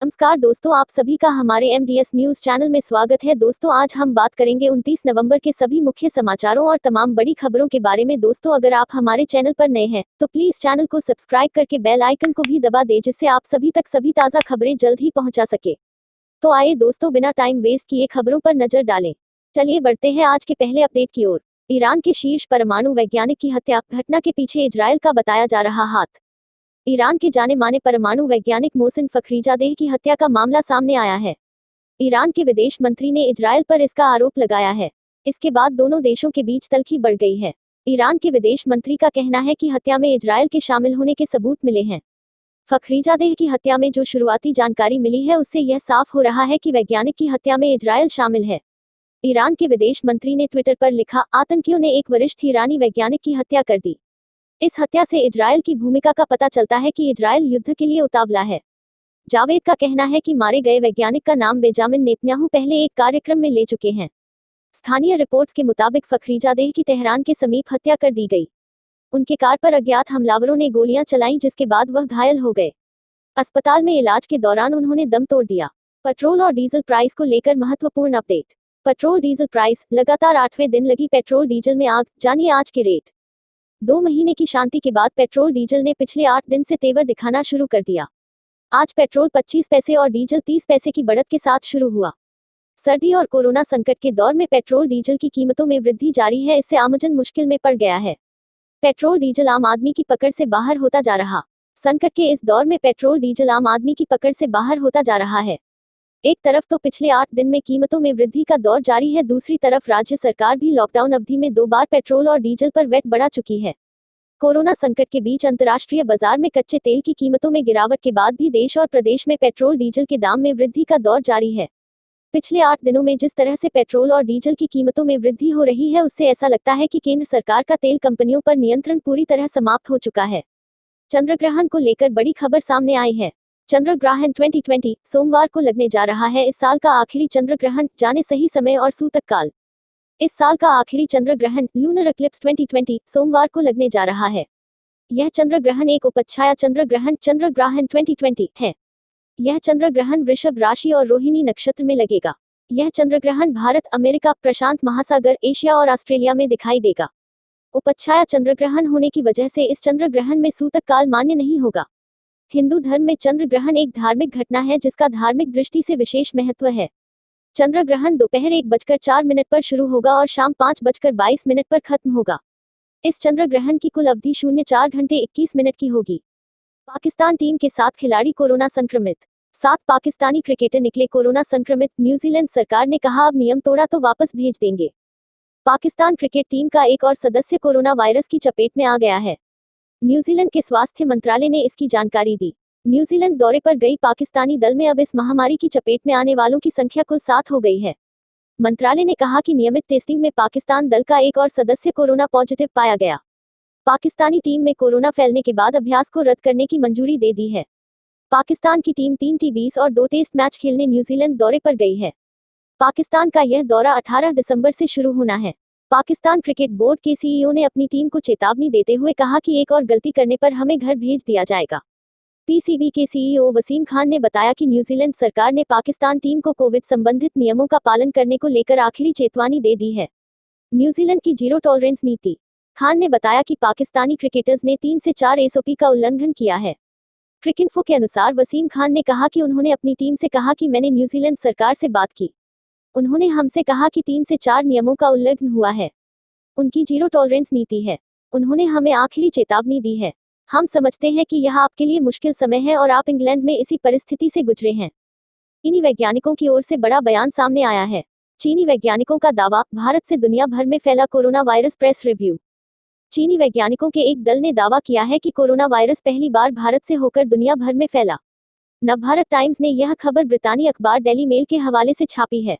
नमस्कार दोस्तों, आप सभी का हमारे MDS न्यूज चैनल में स्वागत है। दोस्तों, आज हम बात करेंगे 29 नवंबर के सभी मुख्य समाचारों और तमाम बड़ी खबरों के बारे में। दोस्तों, अगर आप हमारे चैनल पर नए हैं तो प्लीज चैनल को सब्सक्राइब करके बेल आइकन को भी दबा दें, जिससे आप सभी तक सभी ताज़ा खबरें जल्द ही पहुंचा सके। तो आइए दोस्तों, बिना टाइम वेस्ट किए खबरों पर नजर डालें। चलिए बढ़ते हैं आज के पहले अपडेट की ओर। ईरान के शीर्ष परमाणु वैज्ञानिक की हत्या, घटना के पीछे इजरायल का बताया जा रहा हाथ। ईरान के जाने माने परमाणु वैज्ञानिक मोहसिन फखरीजादेह की हत्या का मामला सामने आया है। ईरान के विदेश मंत्री ने इजरायल पर इसका आरोप लगाया है। इसके बाद दोनों देशों के बीच तल्खी बढ़ गई है। ईरान के विदेश मंत्री का कहना है कि हत्या में इजरायल के शामिल होने के सबूत मिले हैं। फखरीजादेह की हत्या में जो शुरुआती जानकारी मिली है, उससे यह साफ हो रहा है कि वैज्ञानिक की हत्या में इजरायल शामिल है। ईरान के विदेश मंत्री ने ट्विटर पर लिखा, आतंकियों ने एक वरिष्ठ ईरानी वैज्ञानिक की हत्या कर दी। इस हत्या से इजरायल की भूमिका का पता चलता है कि इजरायल युद्ध के लिए उतावला है। जावेद का कहना है कि मारे गए वैज्ञानिक का नाम बेंजामिन नेतन्याहू पहले एक कार्यक्रम में ले चुके हैं। स्थानीय रिपोर्ट्स के मुताबिक फखरीजादेह की तेहरान के समीप हत्या कर दी गई। उनके कार पर अज्ञात हमलावरों ने गोलियां चलाईं, जिसके बाद वह घायल हो गए। अस्पताल में इलाज के दौरान उन्होंने दम तोड़ दिया। पेट्रोल और डीजल प्राइस को लेकर महत्वपूर्ण अपडेट। पेट्रोल डीजल प्राइस, लगातार 8वें दिन लगी पेट्रोल डीजल में आग, जानिए आज के रेट। 2 महीने की शांति के बाद पेट्रोल डीजल ने पिछले 8 दिन से तेवर दिखाना शुरू कर दिया। आज पेट्रोल 25 पैसे और डीजल 30 पैसे की बढ़त के साथ शुरू हुआ। सर्दी और कोरोना संकट के दौर में पेट्रोल डीजल की कीमतों में वृद्धि जारी है, इससे आमजन मुश्किल में पड़ गया है। पेट्रोल डीजल आम आदमी की पकड़ से बाहर होता जा रहा। संकट के इस दौर में पेट्रोल डीजल आम आदमी की पकड़ से बाहर होता जा रहा है। एक तरफ तो पिछले 8 दिन में कीमतों में वृद्धि का दौर जारी है, दूसरी तरफ राज्य सरकार भी लॉकडाउन अवधि में 2 बार पेट्रोल और डीजल पर वैट बढ़ा चुकी है। कोरोना संकट के बीच अंतर्राष्ट्रीय बाजार में कच्चे तेल की कीमतों में गिरावट के बाद भी देश और प्रदेश में पेट्रोल डीजल के दाम में वृद्धि का दौर जारी है। पिछले 8 दिनों में जिस तरह से पेट्रोल और डीजल की कीमतों में वृद्धि हो रही है, उससे ऐसा लगता है कि केंद्र सरकार का तेल कंपनियों पर नियंत्रण पूरी तरह समाप्त हो चुका है। चंद्रग्रहण को लेकर बड़ी खबर सामने आई है। चंद्रग्रहण 2020 सोमवार को लगने जा रहा है। इस साल का आखिरी चंद्रग्रहण, जाने सही समय और सूतक काल। इस साल का आखिरी चंद्रग्रहण लूनर इक्लिप्स 2020 सोमवार को लगने जा रहा है। यह चंद्रग्रहण एक उपच्छाया चंद्रग्रहण 2020 है। यह चंद्रग्रहण वृषभ राशि और रोहिणी नक्षत्र में लगेगा। यह चंद्रग्रहण भारत, अमेरिका, प्रशांत महासागर, एशिया और ऑस्ट्रेलिया में दिखाई देगा। उपच्छाया चंद्रग्रहण होने की वजह से इस चंद्रग्रहण में सूतक काल मान्य नहीं होगा। हिंदू धर्म में चंद्रग्रहण एक धार्मिक घटना है, जिसका धार्मिक दृष्टि से विशेष महत्व है। चंद्रग्रहण दोपहर 1:04 पर शुरू होगा और शाम 5:22 पर खत्म होगा। इस चंद्रग्रहण की कुल अवधि 04 घंटे 21 मिनट की होगी। पाकिस्तान टीम के 7 खिलाड़ी कोरोना संक्रमित। 7 पाकिस्तानी क्रिकेटर निकले कोरोना संक्रमित। न्यूजीलैंड सरकार ने कहा, अब नियम तोड़ा तो वापस भेज देंगे। पाकिस्तान क्रिकेट टीम का एक और सदस्य कोरोना वायरस की चपेट में आ गया है। न्यूजीलैंड के स्वास्थ्य मंत्रालय ने इसकी जानकारी दी। न्यूजीलैंड दौरे पर गई पाकिस्तानी दल में अब इस महामारी की चपेट में आने वालों की संख्या कुल 7 हो गई है। मंत्रालय ने कहा कि नियमित टेस्टिंग में पाकिस्तान दल का एक और सदस्य कोरोना पॉजिटिव पाया गया। पाकिस्तानी टीम में कोरोना फैलने के बाद अभ्यास को रद्द करने की मंजूरी दे दी है। पाकिस्तान की टीम 3 T20 और 2 टेस्ट मैच खेलने न्यूजीलैंड दौरे पर गई है। पाकिस्तान का यह दौरा 18 दिसंबर से शुरू होना है। पाकिस्तान क्रिकेट बोर्ड के CEO ने अपनी टीम को चेतावनी देते हुए कहा कि एक और गलती करने पर हमें घर भेज दिया जाएगा। PCB के CEO वसीम खान ने बताया कि न्यूजीलैंड सरकार ने पाकिस्तान टीम को कोविड संबंधित नियमों का पालन करने को लेकर आखिरी चेतावनी दे दी है। न्यूजीलैंड की जीरो टॉलरेंस नीति। खान ने बताया कि पाकिस्तानी क्रिकेटर्स ने 3 से 4 SOP का उल्लंघन किया है। क्रिकइन्फो के अनुसार वसीम खान ने कहा कि उन्होंने अपनी टीम से कहा कि मैंने न्यूजीलैंड सरकार से बात की। उन्होंने हमसे कहा कि 3 से 4 नियमों का उल्लंघन हुआ है। उनकी जीरो टॉलरेंस नीति है। उन्होंने हमें आखिरी चेतावनी दी है। हम समझते हैं कि यह आपके लिए मुश्किल समय है और आप इंग्लैंड में इसी परिस्थिति से गुजरे हैं। चीनी वैज्ञानिकों की ओर से बड़ा बयान सामने आया है। चीनी वैज्ञानिकों का दावा, भारत से दुनिया भर में फैला कोरोना वायरस। Press review. चीनी वैज्ञानिकों के एक दल ने दावा किया है कि कोरोना वायरस पहली बार भारत से होकर दुनिया भर में फैला। नवभारत टाइम्स ने यह खबर ब्रितानी अखबार डेली मेल के हवाले से छापी है।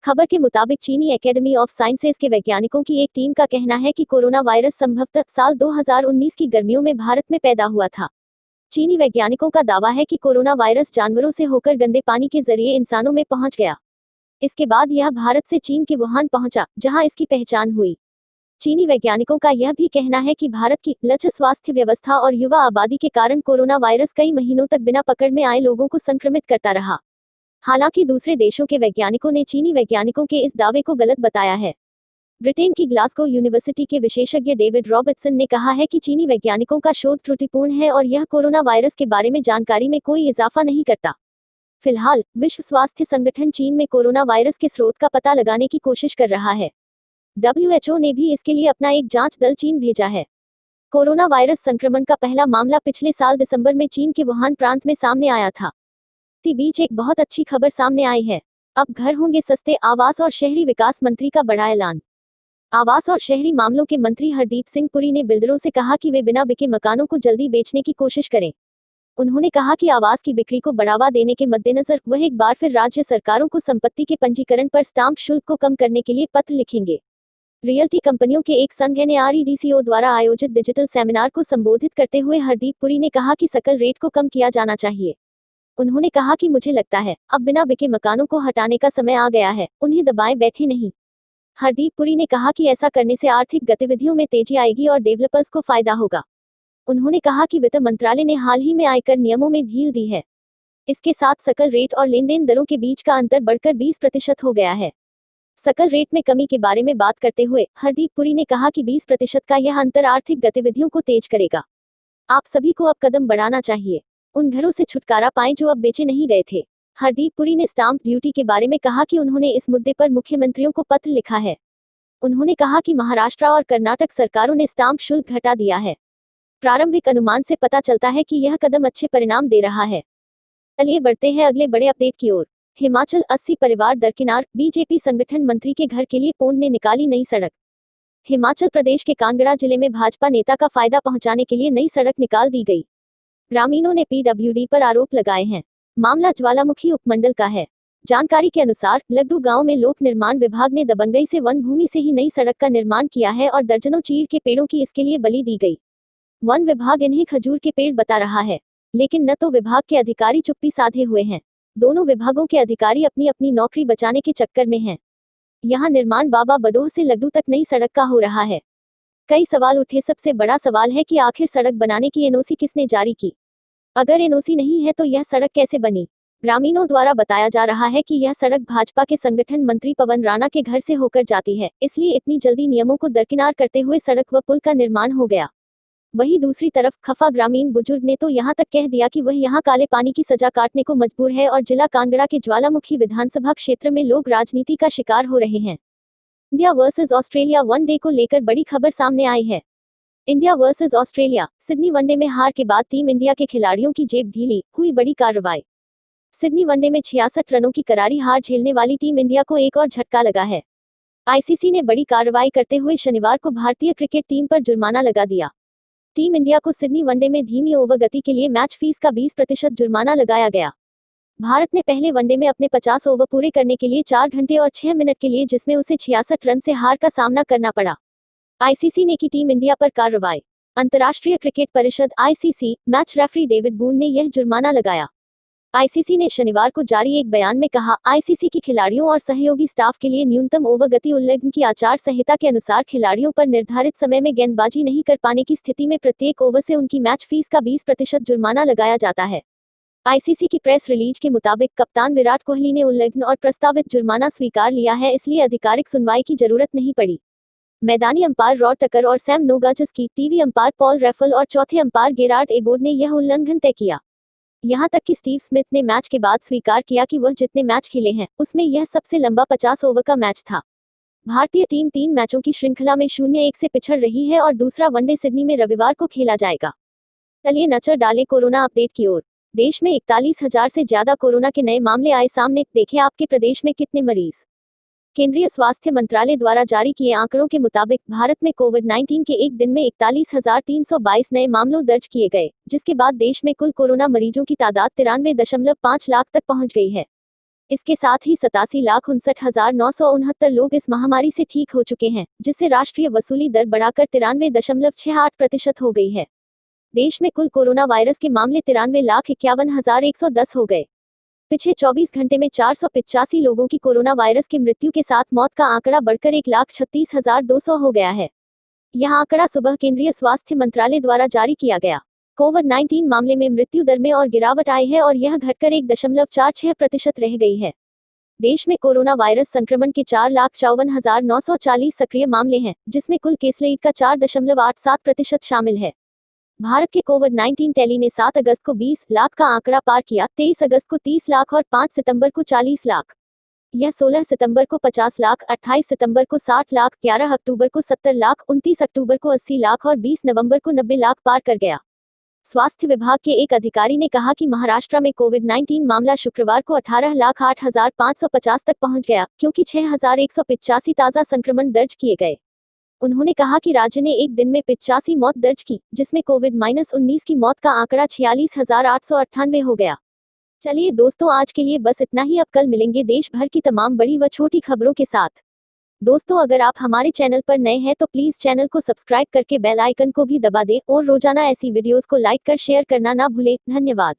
खबर के मुताबिक चीनी एकेडमी ऑफ साइंसेज के वैज्ञानिकों की एक टीम का कहना है कि कोरोना वायरस संभवतः साल 2019 की गर्मियों में भारत में पैदा हुआ था। चीनी वैज्ञानिकों का दावा है कि कोरोना वायरस जानवरों से होकर गंदे पानी के जरिए इंसानों में पहुंच गया। इसके बाद यह भारत से चीन के वुहान पहुंचा, जहां इसकी पहचान हुई। चीनी वैज्ञानिकों का यह भी कहना है कि भारत की लचर स्वास्थ्य व्यवस्था और युवा आबादी के कारण कोरोना वायरस कई महीनों तक बिना पकड़ में आए लोगों को संक्रमित करता रहा। हालांकि दूसरे देशों के वैज्ञानिकों ने चीनी वैज्ञानिकों के इस दावे को गलत बताया है। ब्रिटेन की ग्लासगो यूनिवर्सिटी के विशेषज्ञ डेविड रॉबर्टसन ने कहा है कि चीनी वैज्ञानिकों का शोध त्रुटिपूर्ण है और यह कोरोना वायरस के बारे में जानकारी में कोई इजाफा नहीं करता। फिलहाल विश्व स्वास्थ्य संगठन चीन में कोरोना वायरस के स्रोत का पता लगाने की कोशिश कर रहा है। WHO ने भी इसके लिए अपना एक जांच दल चीन भेजा है। कोरोना वायरस संक्रमण का पहला मामला पिछले साल दिसंबर में चीन के वुहान प्रांत में सामने आया था। इसी बीच एक बहुत अच्छी खबर सामने आई है। अब घर होंगे सस्ते, आवास और शहरी विकास मंत्री का बड़ा ऐलान। आवास और शहरी मामलों के मंत्री हरदीप सिंह पुरी ने बिल्डरों से कहा कि वे बिना बिके मकानों को जल्दी बेचने की कोशिश करें। उन्होंने कहा कि आवास की बिक्री को बढ़ावा देने के मद्देनजर वह एक बार फिर राज्य सरकारों को संपत्ति के पंजीकरण पर स्टाम्प शुल्क को कम करने के लिए पत्र लिखेंगे। रियल्टी कंपनियों के एक संघ NAREDCO द्वारा आयोजित डिजिटल सेमिनार को संबोधित करते हुए हरदीप पुरी ने कहा कि सकल रेट को कम किया जाना चाहिए। उन्होंने कहा कि मुझे लगता है अब बिना बिके मकानों को हटाने का समय आ गया है, उन्हें दबाए बैठे नहीं। हरदीप पुरी ने कहा कि ऐसा करने से आर्थिक गतिविधियों में तेजी आएगी और डेवलपर्स को फायदा होगा। उन्होंने कहा कि वित्त मंत्रालय ने हाल ही में आयकर नियमों में ढील दी है। इसके साथ सकल रेट और लेनदेन दरों के बीच का अंतर बढ़कर 20% हो गया है। सकल रेट में कमी के बारे में बात करते हुए हरदीप पुरी ने कहा कि 20% का यह अंतर आर्थिक गतिविधियों को तेज करेगा। आप सभी को अब कदम बढ़ाना चाहिए, उन घरों से छुटकारा पाएं जो अब बेचे नहीं गए थे। हरदीप पुरी ने स्टाम्प ड्यूटी के बारे में कहा कि उन्होंने इस मुद्दे पर मुख्यमंत्रियों को पत्र लिखा है। उन्होंने कहा कि महाराष्ट्र और कर्नाटक सरकारों ने स्टाम्प शुल्क घटा दिया है। प्रारंभिक अनुमान से पता चलता है कि यह कदम अच्छे परिणाम दे रहा है। चलिए बढ़ते हैं अगले बड़े अपडेट की ओर। हिमाचल 80 परिवार दरकिनार, बीजेपी संगठन मंत्री के घर के लिए पौंड ने निकाली नई सड़क। हिमाचल प्रदेश के कांगड़ा जिले में भाजपा नेता का फायदा पहुंचाने के लिए नई सड़क निकाल दी गई। ग्रामीणों ने PWD पर आरोप लगाए हैं। मामला ज्वालामुखी उपमंडल का है। जानकारी के अनुसार लड्डू गांव में लोक निर्माण विभाग ने दबंगई से वन भूमि से ही नई सड़क का निर्माण किया है और दर्जनों चीड़ के पेड़ों की इसके लिए बलि दी गई। वन विभाग इन्हें खजूर के पेड़ बता रहा है, लेकिन न तो विभाग के अधिकारी चुप्पी साधे हुए हैं। दोनों विभागों के अधिकारी अपनी अपनी नौकरी बचाने के चक्कर में हैं। यहाँ निर्माण बाबा बडोह से लड्डू तक नई सड़क का हो रहा है। कई सवाल उठे। सबसे बड़ा सवाल है कि आखिर सड़क बनाने की NOC किसने जारी की? अगर NOC नहीं है तो यह सड़क कैसे बनी? ग्रामीणों द्वारा बताया जा रहा है कि यह सड़क भाजपा के संगठन मंत्री पवन राणा के घर से होकर जाती है, इसलिए इतनी जल्दी नियमों को दरकिनार करते हुए सड़क व पुल का निर्माण हो गया। वहीं दूसरी तरफ खफा ग्रामीण बुजुर्ग ने तो यहां तक कह दिया कि वह यहां काले पानी की सजा काटने को मजबूर है और जिला कांगड़ा के ज्वालामुखी विधानसभा क्षेत्र में लोग राजनीति का शिकार हो रहे हैं। इंडिया वर्सेस ऑस्ट्रेलिया वनडे को लेकर बड़ी खबर सामने आई है। India versus Australia Sydney one day में हार के बाद टीम इंडिया के खिलाड़ियों की जेब ढीली, हुई बड़ी कार्रवाई। सिडनी वनडे में 66 रनों की करारी हार झेलने वाली टीम इंडिया को एक और झटका लगा है। ICC ने बड़ी कार्रवाई करते हुए शनिवार को भारतीय क्रिकेट टीम पर जुर्माना लगा दिया। टीम इंडिया को सिडनी वनडे में धीमी ओवर गति के लिए मैच फीस का 20% जुर्माना लगाया गया। भारत ने पहले वनडे में अपने 50 ओवर पूरे करने के लिए 4 घंटे और 6 मिनट के लिए, जिसमें उसे 66 रन से हार का सामना करना पड़ा। ICC ने की टीम इंडिया पर कार्रवाई। अंतर्राष्ट्रीय क्रिकेट परिषद ICC match referee David Boon ने यह जुर्माना लगाया। ICC ने शनिवार को जारी एक बयान में कहा, ICC की खिलाड़ियों और सहयोगी स्टाफ के लिए न्यूनतम ओवर गति उल्लंघन की आचार संहिता के अनुसार खिलाड़ियों पर निर्धारित समय में गेंदबाजी नहीं कर पाने की स्थिति में प्रत्येक ओवर से उनकी मैच फीस का 20% जुर्माना लगाया जाता है। ICC की प्रेस रिलीज के मुताबिक कप्तान विराट कोहली ने उल्लंघन और प्रस्तावित जुर्माना स्वीकार लिया है, इसलिए आधिकारिक सुनवाई की जरूरत नहीं पड़ी। मैदानी अंपायर रॉड टकर और सैम नोगाचस्की, टीवी अंपायर पॉल रेफल और चौथे अंपायर गेरार्ड एबोर्ड ने यह उल्लंघन तय किया। यहां तक कि स्टीव स्मिथ ने मैच के बाद स्वीकार किया कि वह जितने मैच खेले हैं उसमें यह सबसे लंबा 50 ओवर का मैच था। भारतीय टीम 3 मैचों की श्रृंखला में 0-1 से पिछड़ रही है और दूसरा वनडे सिडनी में रविवार को खेला जाएगा। चलिए नजर डालें कोरोना अपडेट की ओर। देश में 41,000 से ज्यादा कोरोना के नए मामले आए सामने। देखें आपके प्रदेश में कितने मरीज। केंद्रीय स्वास्थ्य मंत्रालय द्वारा जारी किए आंकड़ों के मुताबिक भारत में कोविड-19 के एक दिन में 41,322 नए मामलों दर्ज किए गए, जिसके बाद देश में कुल कोरोना मरीजों की तादाद 93.5 लाख तक पहुंच गई है। इसके साथ ही 87,59,969 लोग इस महामारी से ठीक हो चुके हैं, जिससे राष्ट्रीय वसूली दर बढ़ाकर 93.68% हो गई है। देश में कुल कोरोना वायरस के मामले 93,51,110 हो गए। पिछले 24 घंटे में 485 लोगों की कोरोना वायरस की मृत्यु के साथ मौत का आंकड़ा बढ़कर 1,36,200 हो गया है। यह आंकड़ा सुबह केंद्रीय स्वास्थ्य मंत्रालय द्वारा जारी किया गया। कोविड-19 मामले में मृत्यु दर में और गिरावट आई है और यह घटकर 1.46% रह गई है। देश में कोरोना वायरस संक्रमण के 4,54,940 सक्रिय मामले हैं, जिसमें कुल केस रेट का 4.87% शामिल है। भारत के कोविड-19 टेली ने 7 अगस्त को 20 लाख का आंकड़ा पार किया, 23 अगस्त को 30 लाख और 5 सितंबर को 40 लाख। यह 16 सितंबर को 50 लाख, 28 सितंबर को 60 लाख, 11 अक्टूबर को 70 लाख, 29 अक्टूबर को 80 लाख और 20 नवंबर को 90 लाख पार कर गया। स्वास्थ्य विभाग के एक अधिकारी ने कहा कि महाराष्ट्र में कोविड-19 मामला शुक्रवार को 18,08,550 तक पहुंच गया, क्योंकि 6,185 ताज़ा संक्रमण दर्ज किए गए। उन्होंने कहा कि राज्य ने एक दिन में 85 मौत दर्ज की, जिसमें कोविड-19 की मौत का आंकड़ा 46,898 हो गया। चलिए दोस्तों, आज के लिए बस इतना ही। अब कल मिलेंगे देश भर की तमाम बड़ी व छोटी खबरों के साथ। दोस्तों, अगर आप हमारे चैनल पर नए हैं तो प्लीज चैनल को सब्सक्राइब करके बेल आइकन को भी दबा दें और रोजाना ऐसी वीडियोस को लाइक कर शेयर करना ना भूलें। धन्यवाद।